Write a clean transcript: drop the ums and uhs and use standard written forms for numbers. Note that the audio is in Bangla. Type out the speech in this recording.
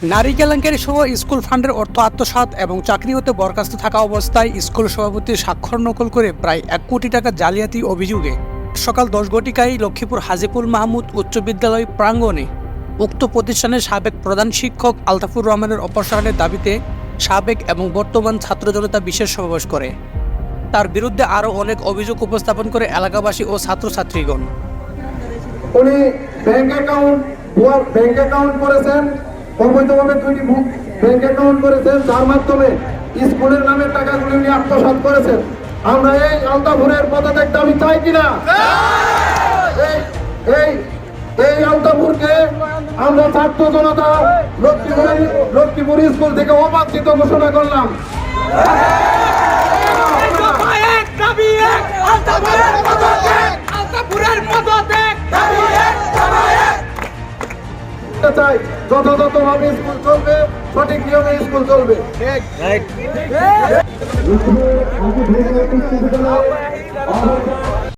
নারী কেলেঙ্কারি সহ স্কুল ফান্ডের অর্থ আত্মসাৎ এবং চাকরি হতে বরখাস্ত থাকা অবস্থায় স্কুল সভাপতির স্বাক্ষর নকল করে প্রায় 1 কোটি টাকা জালিয়াতি অভিযোগে সকাল 10 ঘটিকায় লক্ষ্মীপুর হাজীপুর মাহমুদ উচ্চ বিদ্যালয় প্রাঙ্গণে উক্ত প্রতিষ্ঠানের সাবেক প্রধান শিক্ষক আলতাফুর রহমানের অপসারণের দাবিতে সাবেক এবং বর্তমান ছাত্র জনতা বিশেষ সমাবেশ করে। তার বিরুদ্ধে আরও অনেক অভিযোগ উপস্থাপন করে এলাকাবাসী ও ছাত্রছাত্রীগণ। উনি ব্যাংক অ্যাকাউন্ট করেছেন, অবৈধভাবে 2টি ব্যাংক অ্যাকাউন্ট করেছেন, যার মাধ্যমে স্কুলের নামে টাকাগুলি উনি আত্মসাৎ করেছেন। আমরা এই আলতাফুরের পদত্যাগ দাবি চাই কিনা? এই আলতাফুরকে আমরা ছাত্র জনতা লক্ষ্মীপুর স্কুল থেকে অবাঞ্ছিত ঘোষণা করলাম। চাই যথাযথভাবে স্কুল চলবে, সঠিক নিয়মে স্কুল চলবে।